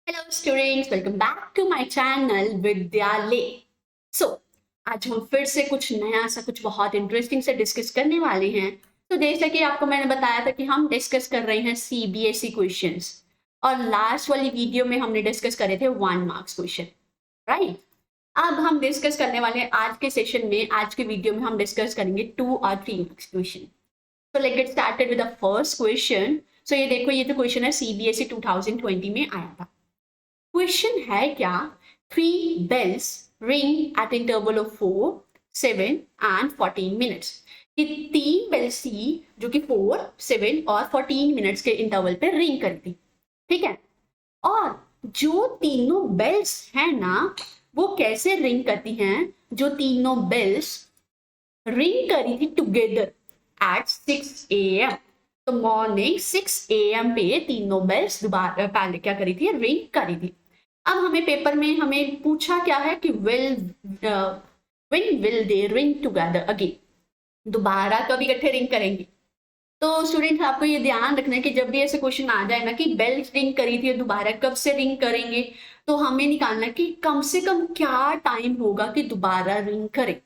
Hello students, welcome back to my channel Vidyalaya. So आज हम फिर से कुछ नया सा कुछ बहुत इंटरेस्टिंग से डिस्कस करने वाले हैं। तो जैसा कि आपको मैंने बताया था कि हम डिस्कस कर रहे हैं सीबीएसई क्वेश्चंस, और लास्ट वाली वीडियो में हमने डिस्कस करे थे 1 मार्क्स क्वेश्चन, राइट। अब हम डिस्कस करने वाले हैं आज के सेशन में, आज के वीडियो में हम डिस्कस करेंगे 2 और 3 मार्क्स क्वेश्चन। तो let's get started with the first question. So ये देखो, ये जो क्वेश्चन है सीबीएसई 2020 में आया था। क्वेश्चन है क्या, 3 bells ring at interval of 4, 7 and 14 minutes. ये 3 bells थी जो कि 4, 7 और 14 मिनट्स के इंटरवल पे रिंग करी थी, ठीक है। और जो तीनों बेल्स हैं ना, वो कैसे रिंग करती हैं? जो तीनों बेल्स रिंग करी थी टुगेदर एट 6 AM। तो मॉर्निंग 6 AM पे तीनों बेल्स दोबारा पहले क्या करी थी, रिंग करी थी। अब हमें पेपर में हमें पूछा क्या है कि when will they ring together again, दोबारा कब इकट्ठे रिंग करेंगे। तो स्टूडेंट आपको ये ध्यान रखना है कि जब भी ऐसे क्वेश्चन आ जाए ना कि बेल रिंग करी थी दोबारा कब से रिंग करेंगे, तो हमें निकालना है कि कम से कम क्या टाइम होगा कि दोबारा रिंग करे।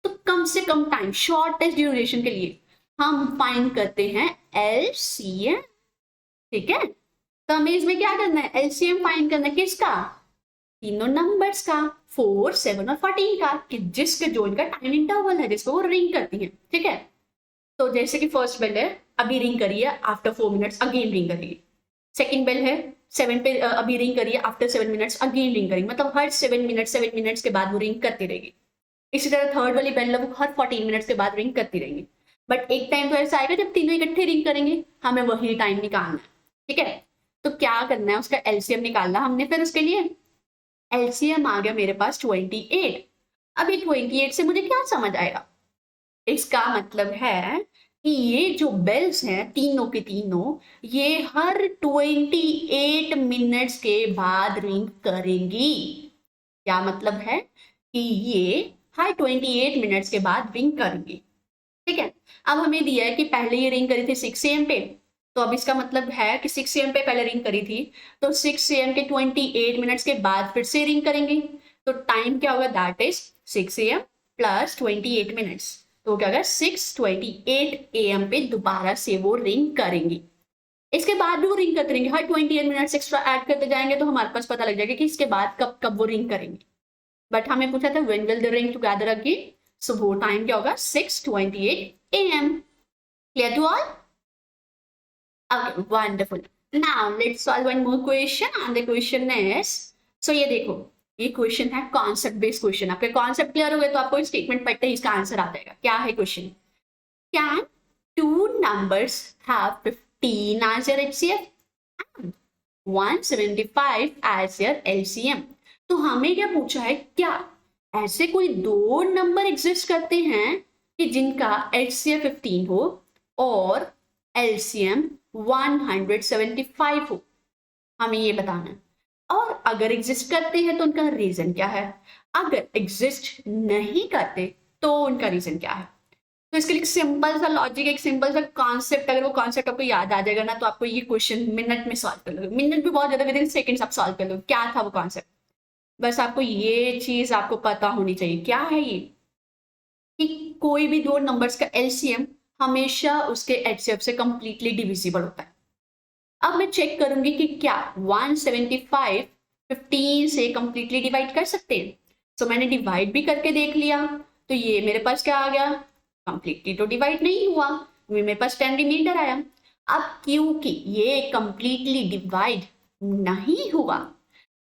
तो कम से कम टाइम, शॉर्टेस्ट ड्यूरेशन के लिए हम फाइंड करते हैं एलसीएम, ठीक है। तो हमें इसमें क्या करना है, एलसीएम फाइंड करना है किसका, तीनों नंबर्स का, 4, 7 और 14 का, कि जिसके जो इनका टाइम इंटरवल है जिसको वो रिंग करती है, ठीक है। तो जैसे कि फर्स्ट बेल है, अभी रिंग करी है, आफ्टर 4 मिनट्स अगेन रिंग करेगी। सेकंड बेल है 7 पे, अभी रिंग करी है, आफ्टर 7 मिनट्स अगेन रिंग करेंगे, मतलब हर 7 मिनट्स के बाद वो रिंग करती रहेगी। इसी तरह थर्ड वाली बेल है, वो हर 14 मिनट्स के बाद रिंग करती रहेंगी। बट एक टाइम तो ऐसा आएगा जब तीनों इकट्ठे रिंग करेंगे, हमें वही टाइम निकालना है, ठीक है। तो क्या करना है, उसका एलसीएम निकालना हमने। फिर उसके लिए एलसीएम आ गया मेरे पास 28। अब ये 28 से मुझे क्या समझ आएगा, इसका मतलब है कि ये जो बेल्स हैं तीनों के तीनों, ये हर 28 मिनट्स के बाद रिंग करेंगी। क्या मतलब है कि ये हर 28 मिनट्स के बाद रिंग करेंगी, ठीक है। अब हमें दिया है कि पहले ये रिंग करी थी 6 AM पे, तो अब इसका मतलब है कि 6 AM पे पहले रिंग करी थी, तो 6 AM के 28 मिनट्स के बाद फिर से रिंग करेंगे। तो टाइम क्या होगा, that is 6 AM plus 28 minutes. तो क्या होगा, 6:28 AM पे दोबारा से वो रिंग करेंगी। इसके बाद भी वो रिंग करते रहेंगे, हर 28 मिनट्स एक्स्ट्रा ऐड करते जाएंगे, तो हमारे पास पता लग जाएगा कि इसके बाद कब कब वो रिंग करेंगे। बट हमें पूछा था when will they ring together again, so वो टाइम क्या होगा, 6:28 AM। Clear to all? Okay, wonderful. Now let's solve one more question, and the question is, so ये देखो, ये क्वेश्चन है कॉन्सेप्ट बेस्ड क्वेश्चन। आपके कॉन्सेप्ट क्लियर हो गए तो आपको स्टेटमेंट पढ़ते ही इसका आंसर आ जाएगा। क्या है question, can two numbers have 15 as their HCF and 175 as their LCM। तो हमें क्या पूछा है, क्या ऐसे कोई दो नंबर एग्जिस्ट करते हैं कि जिनका HCF 15 हो और LCM 175 हो, हमें ये बताना है। और अगर एग्जिस्ट करते हैं तो उनका रीजन क्या है, अगर एग्जिस्ट नहीं करते तो उनका रीजन क्या है। तो इसके लिए एक सिंपल सा लॉजिक, एक सिंपल सा कॉन्सेप्ट, अगर वो कॉन्सेप्ट आपको याद आ जाएगा ना, तो आपको ये क्वेश्चन मिनट में सॉल्व कर लोगे। मिनट भी बहुत ज्यादा, विद इन सेकंड्स आप सॉल्व कर लोगे। क्या था वो कॉन्सेप्ट, बस आपको ये चीज आपको पता होनी चाहिए। क्या है ये, कि कोई भी दो नंबर्स का एलसीएम हमेशा उसके एचसीएफ से कंप्लीटली डिविजिबल होता है। अब मैं चेक करूंगी कि क्या 175 15 से कंप्लीटली डिवाइड कर सकते हैं। सो मैंने डिवाइड भी करके देख लिया, तो ये मेरे पास क्या आ गया, कंप्लीटली तो डिवाइड नहीं हुआ, मेरे पास 10 रिमाइंडर आया। अब क्योंकि ये कंप्लीटली डिवाइड नहीं हुआ,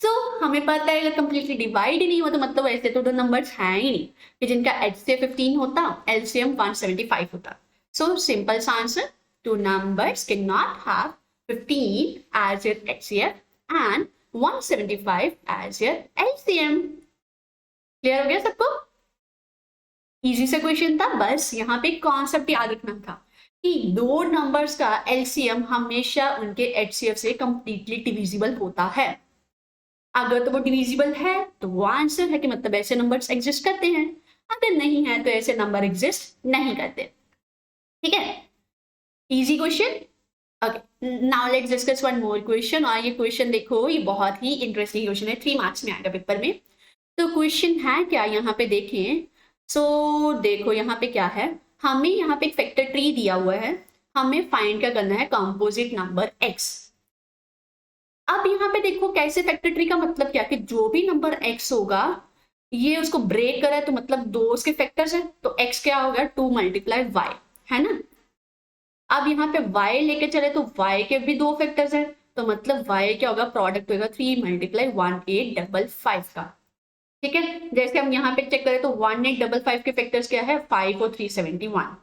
तो हमें पता है अगर कंप्लीटली डिवाइड ही नहीं हुआ तो मतलब ऐसे तो दो नंबर्स हैं ही नहीं कि जिनका HCF 15 होता, LCM 175 होता। सो सिंपल सा answer, two numbers cannot have 15 as your HCF and 175 as your LCM। Clear हो गया सबको? इजी सा क्वेश्चन था, बस यहाँ पे कॉन्सेप्ट याद रखना था कि दो नंबर्स का LCM हमेशा उनके HCF से कंप्लीटली डिविजिबल होता है। अगर तो वो डिविजिबल है तो वो आंसर है कि मतलब ऐसे नंबर्स एग्जिस्ट करते हैं, अगर नहीं है तो ऐसे नंबर एग्जिस्ट नहीं करते, ठीक है। Easy question. Okay, now let's discuss one more question. और ये क्वेश्चन देखो, ये बहुत ही इंटरेस्टिंग क्वेश्चन है, 3 मार्क्स में आएगा पेपर में। तो क्वेश्चन है क्या, यहाँ पे देखें। देखो यहाँ पे क्या है, हमें यहाँ पे एक फैक्टर ट्री दिया हुआ है, हमें फाइंड क्या करना है, कंपोजिट नंबर x। अब यहाँ पे देखो कैसे फैक्टर ट्री का मतलब क्या, कि जो भी नंबर x होगा ये उसको ब्रेक करा है, तो मतलब दो उसके फैक्टर्स है, तो x क्या हो गया, 2 मल्टीप्लाई y, है ना। अब यहाँ पे y लेके चले तो y के भी दो फैक्टर्स है, तो मतलब y क्या होगा, प्रोडक्ट होगा 3 मल्टीप्लाई 1855 का। ठीक है, जैसे हम यहाँ पे चेक करें तो 1855 के फैक्टर्स क्या है, 5 और 371।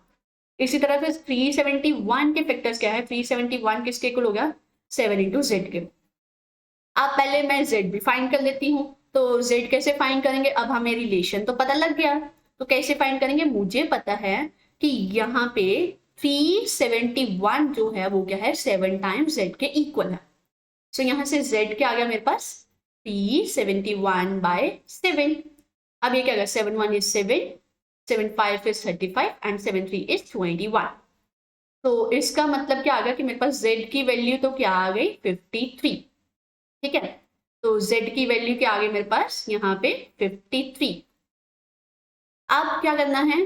इसी तरह से 371 के फैक्टर्स क्या है, 371 किसके इक्वल हो गया, 7 इंटू जेड के। अब पहले मैं z भी फाइंड कर लेती हूँ। तो z कैसे फाइंड करेंगे, अब हमें रिलेशन तो पता लग गया, तो कैसे फाइंड करेंगे, मुझे पता है कि यहाँ पे 371 जो है वो क्या है, 7 टाइम्स z के इक्वल है। सो यहाँ से z क्या आ गया मेरे पास, 371/7। अब ये क्या होगा, 7 1 is 7, 7 5 is 35 एंड 7 3 is 21। तो इसका मतलब क्या आ गया कि मेरे पास z की वैल्यू तो क्या आ गई, 53। ठीक है, तो z की वैल्यू क्या आ गई मेरे पास यहाँ पे 53। अब क्या करना है,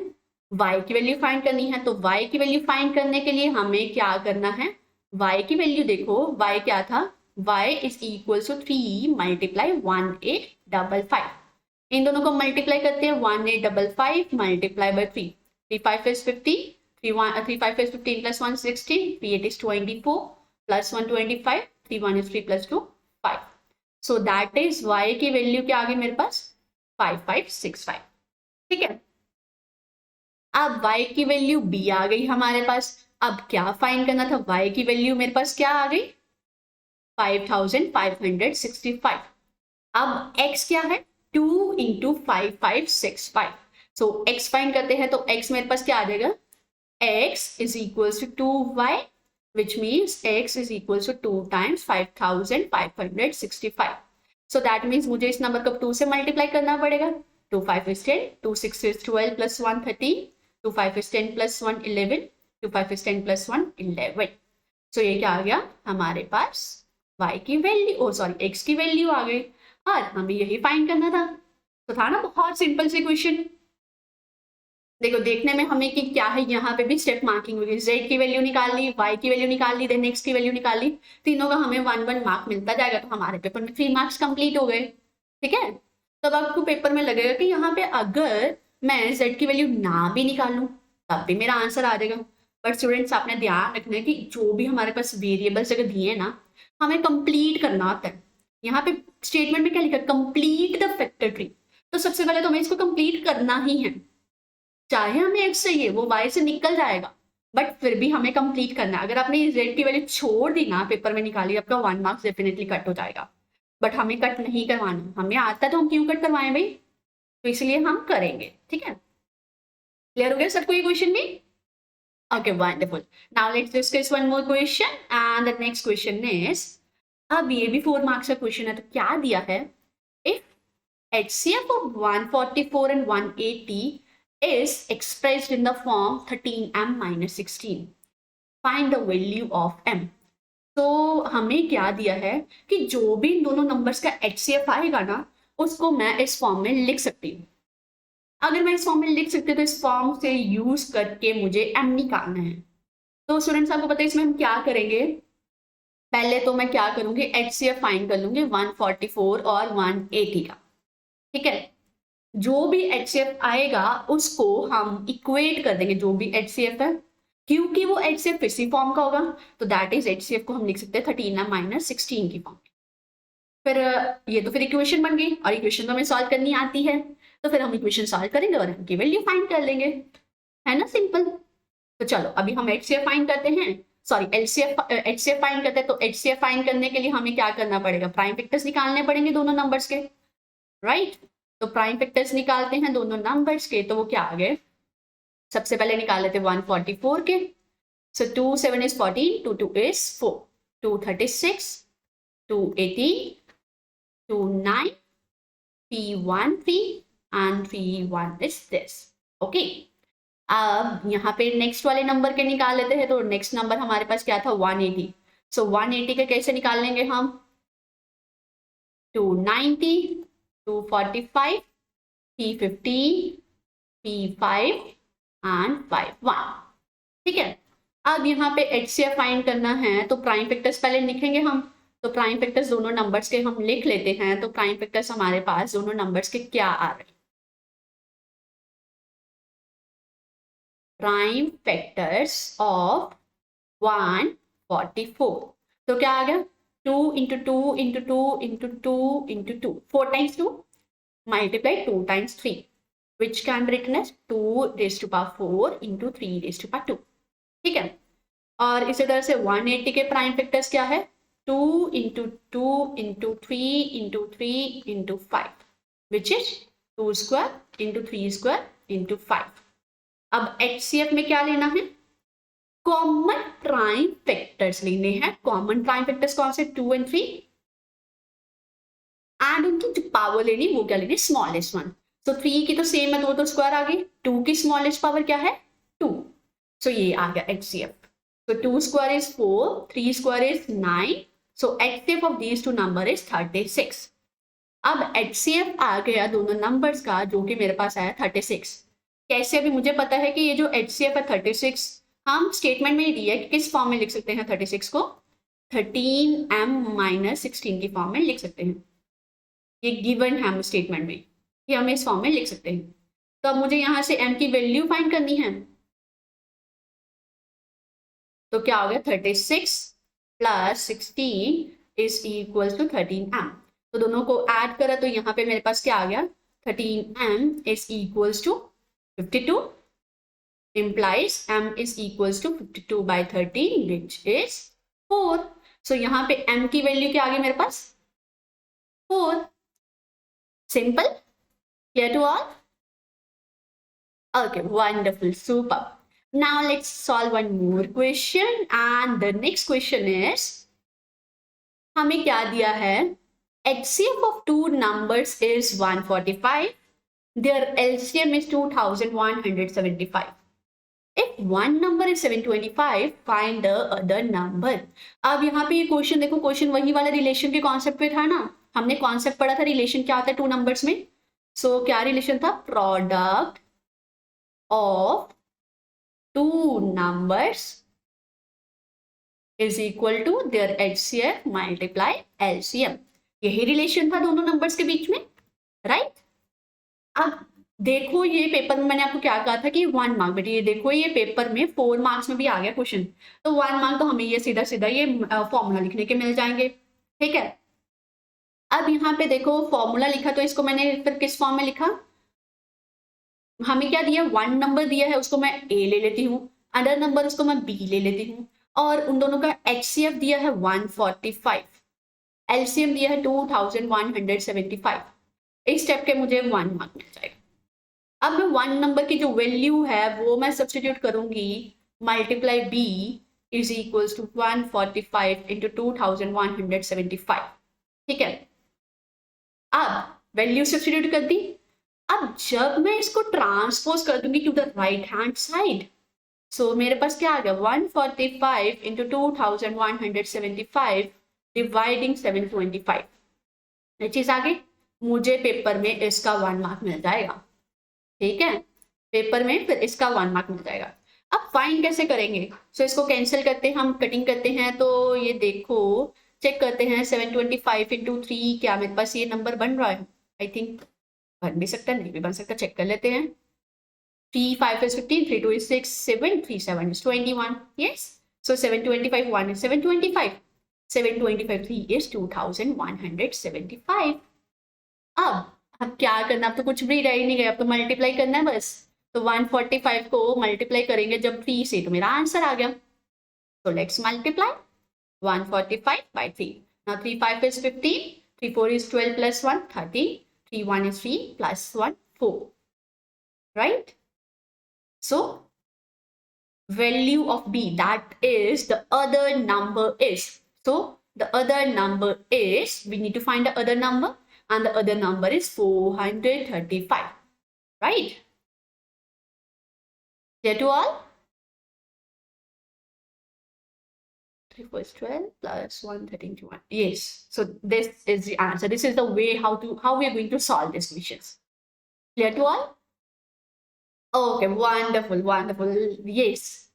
y की वैल्यू फाइंड करनी है। तो y की वैल्यू फाइंड करने के लिए हमें क्या करना है, y की वैल्यू देखो, y क्या था, y is equal to 3 multiply 1855। इन दोनों को मल्टीप्लाई करते हैं, 1855 multiply by 3, 3 5 is 50, 3 5 is 15 plus 1 16, 3 8 is 24 plus 1 25, 3 1 is 3 plus 2 5। So that is y की वैल्यू क्या आ गई मेरे पास, 5565। ठीक है, अब y की वैल्यू b आ गई हमारे पास। अब क्या फाइंड करना था, y की वैल्यू मेरे पास क्या आ गई, 5565। अब x क्या है, 2 इंटू 5565। सो x फाइंड करते हैं, तो x मेरे पास क्या आ जाएगा, x is equals to 2y, which means x is equals to 2 times 5565। So that means मुझे इस नंबर को 2 से मल्टीप्लाई करना पड़ेगा। 2 5 is 10, 2 6 is 12 plus 1 13, 2 5 is 10 plus 1 11, 2 5 is 10 plus 1 11। So ये क्या आ गया हमारे पास, y की वैल्यू, सॉरी x की वैल्यू आ गई, और हमें यही फाइंड करना था। तो था ना बहुत सिंपल से क्वेश्चन। देखो देखने में हमें कि क्या है, यहाँ पे भी स्टेप मार्किंग होगी, z की वैल्यू निकाल ली, y की वैल्यू निकाल ली, देन x की वैल्यू निकाल ली, तीनों का हमें 1 मार्क मिलता जाएगा। तो हमारे पेपर में 3 मार्क्स कंप्लीट हो गए। ठीक है, तब आपको पेपर में लगेगा कि यहाँ पे अगर मैं z की वैल्यू ना भी निकालूं तब भी मेरा आंसर आ जाएगा। बट स्टूडेंट्स आपने ध्यान रखना है कि जो भी हमारे पास वेरिएबल्स अगर दिए ना, हमें कंप्लीट करना होता है। यहाँ पे स्टेटमेंट में क्या लिखा, कंप्लीट द फैक्टर ट्री। तो सबसे पहले तो हमें इसको कंप्लीट करना ही है, चाहे हमें x चाहिए वो y से निकल जाएगा, बट फिर भी हमें कंप्लीट करना है। अगर आपने z की वैल्यू छोड़ दी ना, पेपर में निकाली, आपका 1 मार्क्स डेफिनेटली कट हो जाएगा। बट हमें कट नहीं करवाना, हमें आता तो हम क्यों कट करवाएं भाई, तो इसलिए हम करेंगे। ठीक है, क्लियर हो गया सबको ये क्वेश्चन भी। Okay wonderful, now let's discuss one more question and the next question is, अब ये भी 4 मार्क्स का क्वेश्चन है। तो क्या दिया है, if HCF of 144 and 180 is expressed in the form 13m minus 16, find the value of m। तो हमें क्या दिया है कि जो भी इन दोनों नंबर्स का HCF आएगा ना, उसको मैं इस फॉर्म में लिख सकती हूँ। अगर मैं इस फॉर्म में लिख सकती हूँ तो इस फॉर्म से यूज करके मुझे m निकालना है। तो स्टूडेंट्स आपको पता है इसमें हम क्या करेंगे, पहले तो मैं क्या करूंगी, HCF फाइंड कर लूंगी 144 और 180 का। ठीक है, जो भी HCF आएगा उसको हम इक्वेट कर देंगे, जो भी HCF है, क्योंकि वो HCF इसी फॉर्म का होगा, तो दैट इज HCF को हम लिख सकते हैं 13m minus 16 की फॉर्म। फिर ये तो फिर इक्वेशन बन गई, और इक्वेशन तो हमें सॉल्व करनी आती है, तो फिर हम इक्वेशन सॉल्व करेंगे और इनकी वैल्यू फाइंड कर लेंगे, है ना, सिंपल। तो चलो अभी हम HCF फाइंड करते हैं, सॉरी HCF फाइंड करते हैं। तो HCF फाइंड करने के लिए हमें क्या करना पड़ेगा, प्राइम फैक्टर्स निकालने पड़ेंगे दोनों नंबर्स के, राइट। तो प्राइम फैक्टर्स निकालते हैं दोनों नंबर्स के, तो वो क्या आ गए, सबसे पहले निकाल लेते 144 के। सो 2 7 is 14, 2 2 is 4, 2 36, 2 18, 2 9, 3 1 3 and 3 1 is this। Okay, अब यहाँ पे नेक्स्ट वाले नंबर के निकाल लेते हैं, तो नेक्स्ट नंबर हमारे पास क्या था 180। सो 180 के कैसे निकाल लेंगे हम, 290, 245, 315, P5 एंड 5 1। ठीक है, अब यहाँ पे HCF फाइंड करना है, तो प्राइम फैक्टर्स पहले लिखेंगे हम। तो प्राइम फैक्टर्स दोनों नंबर्स के हम लिख लेते हैं। तो प्राइम फैक्टर्स हमारे पास दोनों नंबर्स के क्या आ रहे हैं, प्राइम फैक्टर्स ऑफ 144। तो क्या आ गया, 2 into 2 into 2 into 2 into 2, 4 times 2 multiply 2 times 3, which can be written as 2 raised to power 4 into 3 raised to power 2। ठीक है, और इसी तरह से 180 के प्राइम फैक्टर्स क्या है, 2 into 2 into 3 into 3 into 5, which is 2 square into 3 square into 5। अब HCF में क्या लेना है, कॉमन प्राइम फैक्टर्स लेने हैं। कॉमन प्राइम फैक्टर्स कौन से, 2 और 3, एंड उनकी जो पावर लेनी वो क्या लेनी, स्मॉलेस्ट वन। तो 3 की तो सेम है, तो स्क्वायर आ गई। 2 की स्मॉलेस्ट पावर क्या है, 2। सो ये आ गया HCF। So 2 square is 4, 3 square is 9. So HCF of these two number is 36. अब HCF आ गया दोनों नंबर्स का, जो कि मेरे पास आया 36। कैसे, अभी मुझे पता है कि ये जो HCF है 36, हम स्टेटमेंट में ही दिया है कि किस फॉर्म में लिख सकते हैं 36 को, 13m माइनस 16 की फॉर्म में लिख सकते हैं। ये गिवन है हम स्टेटमेंट में कि हम इस फॉर्म में लिख सकते हैं। तो अब मुझे यहाँ से m की वैल्यू फाइंड करनी है। तो क्या हो गया, 36 plus 16 is equal to 13m। तो दोनों को ऐड करा तो यहाँ पे मेरे पास क्या आ गया, 13m is equals to 52, implies m is equals to 52 by 13 which is 4। So यहाँ पे m की वैल्यू क्या आ गई मेरे पास, 4। Simple, clear to all, okay, wonderful, super। Now let's solve one more question, and the next question is, हमें क्या दिया है, HCF of two numbers is 145, their LCM is 2175। If one number is 725, find the other number। अब यहाँ पे ये question देखो, question वही वाला रिलेशन के कॉन्सेप्ट पे था ना, हमने कॉन्सेप्ट पढ़ा था रिलेशन क्या होता है टू नंबर्स में। सो क्या रिलेशन था, product of two numbers is equal to their HCF multiply LCM। यही रिलेशन था दोनों नंबर्स के बीच में, राइट। अब देखो ये पेपर में मैंने आपको क्या कहा था कि 1 मार्क, बेटे ये देखो ये पेपर में 4 मार्क्स में भी आ गया क्वेश्चन, तो 1 मार्क तो हमें ये सीधा सीधा ये फॉर्मूला लिखने के मिल जाएंगे। ठीक है, अब यहाँ पे देखो फॉर्मूला लिखा, तो इसको मैंने फिर किस फॉर्म में लिखा, हमें क्या दिया, 1 नंबर दिया है उसको मैं A ले लेती हूँ, अदर नंबर उसको मैं B ले लेती हूँ, और उन दोनों का HCF दिया है 145, LCM दिया है 2175। इस स्टेप के मुझे 1 मार्क मिल जाएगा। अब मैं 1 नंबर की जो वैल्यू है वो मैं सब्स्टिट्यूट करूंगी, multiply B is equals to 145 into 2175। ठीक है, अब वैल्यू सब्स्टिट्यूट कर दी। अब जब मैं इसको ट्रांसपोज कर दूंगी to the right hand side, so मेरे पास क्या आ गया, 145 इंटू 2175 डिवाइडिंग 725। ये चीज आ गई, मुझे पेपर में इसका 1 मार्क मिल जाएगा। ठीक है, पेपर में फिर इसका 1 मार्क मिल जाएगा। अब फाइंड कैसे करेंगे, सो इसको कैंसिल करते हैं, हम कटिंग करते हैं, तो ये देखो चेक करते हैं 725 इंटू 3, क्या मेरे पास ये नंबर बन रहा है, आई थिंक बन भी सकता है, नहीं भी बन सकता, चेक कर लेते हैं। 3 5 is 15, 3 2 is 6, 7 3 7 is 21। yes, so 725 1 is 725, 725 3 is 2175। अब क्या करना, अब तो कुछ भी रह ही नहीं गया, अब तो मल्टीप्लाई करना है बस। तो 145 को मल्टीप्लाई करेंगे जब 3 से, तो मेरा आंसर आ गया। तो let's multiply 145 by 3। now 3 5 is 15, 3 4 is 12 plus 1 13, 3 1 is 3 plus 1 4, right? So value of B, that is the other number is, so the other number is, we need to find the other number, and the other number is 435, right? Clear to all? 3 4 is 12 plus 1 13 to 1. Yes. So this is the answer. This is the way how we are going to solve these questions. Clear to all? Okay, wonderful, wonderful. Yes.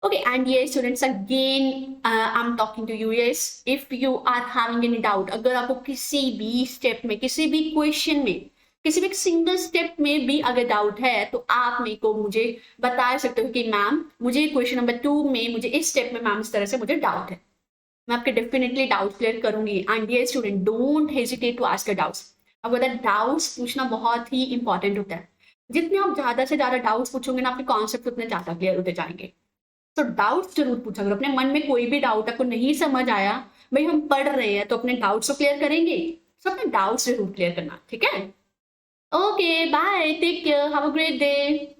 Okay, and yes, students, again, I'm talking to you. Yes, if you are having any doubt, अगर आपको किसी भी step में, किसी भी question में, किसी भी एक सिंगल स्टेप में भी अगर डाउट है, तो आप मेरे को मुझे बता सकते हो कि मैम मुझे क्वेश्चन नंबर 2 में मुझे इस स्टेप में मैम इस तरह से मुझे डाउट है, मैं आपके डेफिनेटली डाउट क्लियर करूंगी. एंड ये student, don't hesitate to ask doubts. अब अगर डाउट्स पूछना बहुत ही इंपॉर्टेंट होता है. जितने आप ज्यादा से ज्यादा डाउट्स पूछोगे ना, आपके कॉन्सेप्ट उतने ज्यादा क्लियर होते जाएंगे. तो डाउट्स जरूर पूछा करो. अपने मन में कोई भी डाउट आपको नहीं समझ आया, भाई हम पढ़ रहे हैं तो अपने डाउट्स को क्लियर करेंगे, तो अपने डाउट्स जरूर क्लियर करना. ठीक है? Okay, bye, take care, have a great day.